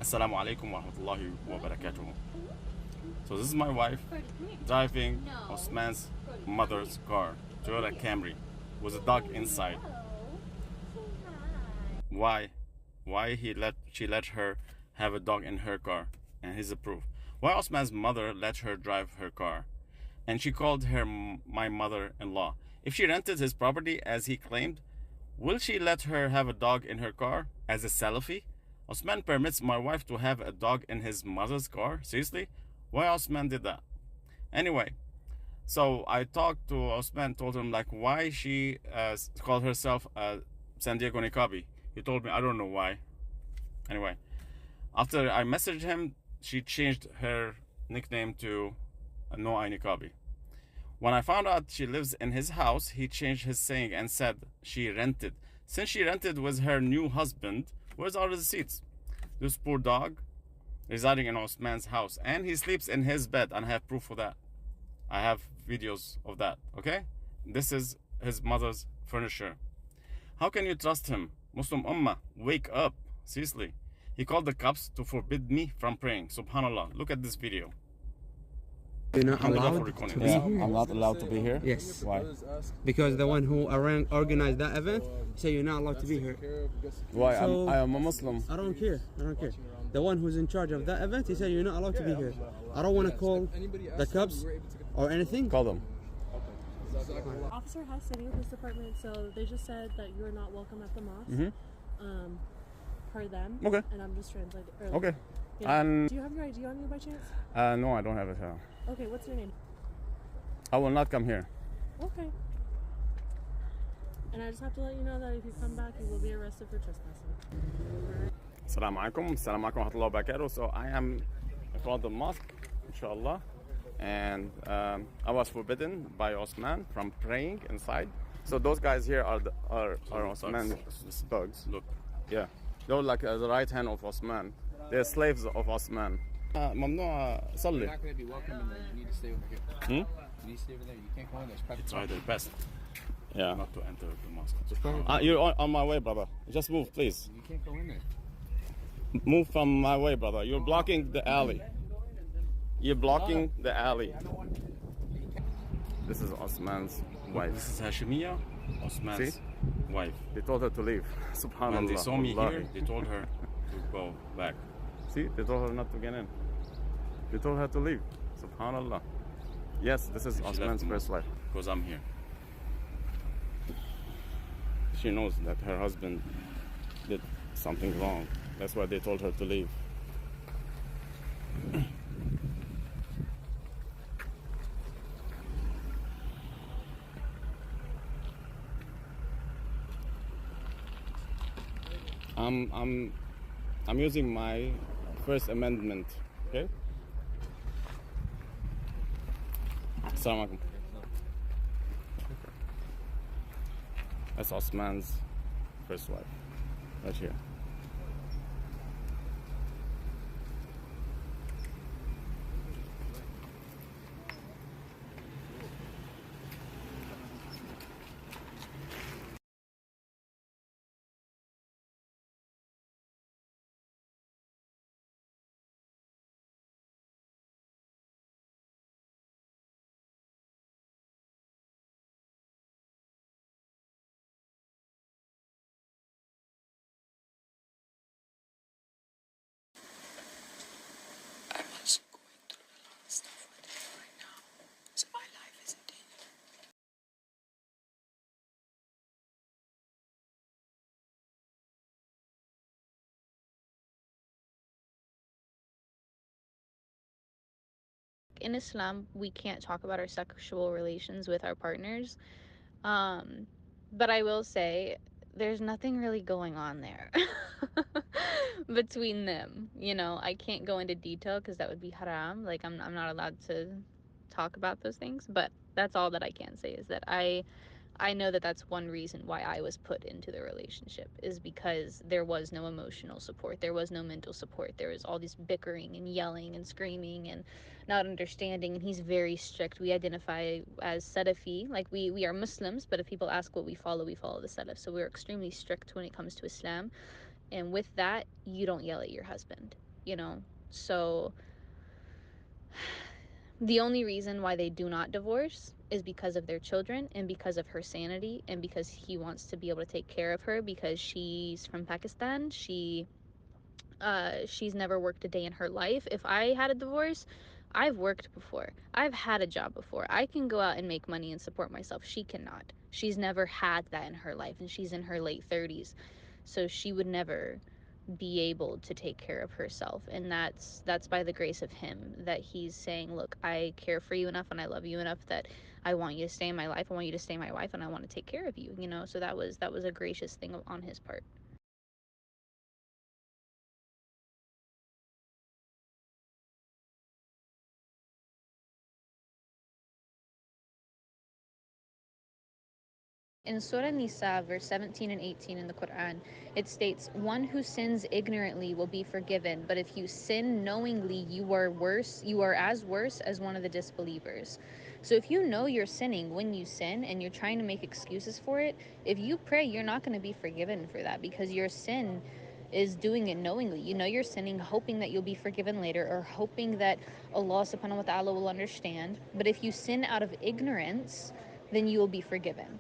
Assalamu alaikum wa rahmatullahi wa barakatuh. So this is my wife driving Osman's mother's car, Toyota Camry, with a dog inside. Why? Why she let her have a dog in her car? And here's the proof. Why Osman's mother let her drive her car? And she called her my mother-in-law. If she rented his property as he claimed, will she let her have a dog in her car as a Salafi? Osman permits my wife to have a dog in his mother's car? Seriously? Why Osman did that? Anyway, so I talked to Osman, told him like why she called herself San Diego Niqabi. He told me I don't know why. Anyway, after I messaged him, she changed her nickname to No I Niqabi. When I found out she lives in his house, he changed his saying and said she rented. Since she rented with her new husband, where's all the receipts? This poor dog residing in Osman's house, and he sleeps in his bed, and I have proof of that. I have videos of that, okay? This is his mother's furniture. How can you trust him? Muslim Ummah, wake up. Seriously. He called the cops to forbid me from praying. Subhanallah. Look at this video. You're not allowed to be here? I'm not allowed to be here? Yes. Why? Because the one who organized that event said you're not allowed to be here. Why? So- I am a Muslim. I don't care. I don't care. The one who's in charge of that event, he said you're not allowed to be here. I don't want to call the cops or anything. Call them. Officer has City Police Department, so they just said that you're not welcome at the mosque. Per them. Okay. And I'm just translating. Okay. Yeah. And Do you have your ID on you by chance? no, I don't have it here. Okay, what's your name? I will not come here. Okay. And I just have to let you know that if you come back, you will be arrested for trespassing. Assalamu alaikum. Assalamu alaikum wa rahmatullahi wa barakatuh. So I am in front of the mosque, inshallah. And I was forbidden by Osman from praying inside. So those guys here are Osman's thugs. Look. Yeah. They're like the right hand of Osman. They're slaves of Osman. ممنوع You're صلي. not going to be welcome in there. You need to stay over here. Hmm? You need to stay over there. You can't go in there. It's private Try property. their best. Yeah. Not to enter the mosque. It's private You're on my way, brother. Just move, please. You can't go in there. Move from my way, brother. You're blocking the alley. You're blocking the alley. This is Osman's wife. This is Hashimiya, Osman's wife. They told her to leave. Subhanallah. When they saw me here, they told her to go back. See, they told her not to get in. They told her to leave. Subhanallah. Yes, this is Osman's first wife. Because I'm here. She knows that her husband did something wrong. That's why they told her to leave. I'm using my First Amendment. Okay. Assalamu alaikum. That's Osman's first wife, right here. Everyone's going through a lot of stuff with it right now, so my life is in danger. In Islam, we can't talk about our sexual relations with our partners. But I will say there's nothing really going on there between them. You know, I can't go into detail because that would be haram. Like I'm not allowed to talk about those things, but that's all that I can say is that I know that that's one reason why I was put into the relationship is because there was no emotional support. There was no mental support. There was all this bickering and yelling and screaming and not understanding. And he's very strict. We identify as Salafi. Like we are Muslims, but if people ask what we follow the Salaf. So we're extremely strict when it comes to Islam. And with that, you don't yell at your husband. you know. So the only reason why they do not divorce is because of their children and because of her sanity and because he wants to be able to take care of her because she's from Pakistan. She's never worked a day in her life. If I had a divorce, I've worked before. I've had a job before. I can go out and make money and support myself. She cannot. She's never had that in her life, and she's in her late 30s. So she would never be able to take care of herself, and that's by the grace of him that he's saying, look, I care for you enough and I love you enough that I want you to stay in my life. I want you to stay my wife, and I want to take care of you, you know. So that was a gracious thing on his part. In Surah Nisa, verse 17 and 18 in the Quran, it states, one who sins ignorantly will be forgiven, but if you sin knowingly, you are worse, you are as worse as one of the disbelievers. So if you know you're sinning when you sin and you're trying to make excuses for it, if you pray, you're not going to be forgiven for that, because your sin is doing it knowingly. You know you're sinning, hoping that you'll be forgiven later, or hoping that Allah subhanahu wa ta'ala will understand. But if you sin out of ignorance, then you will be forgiven.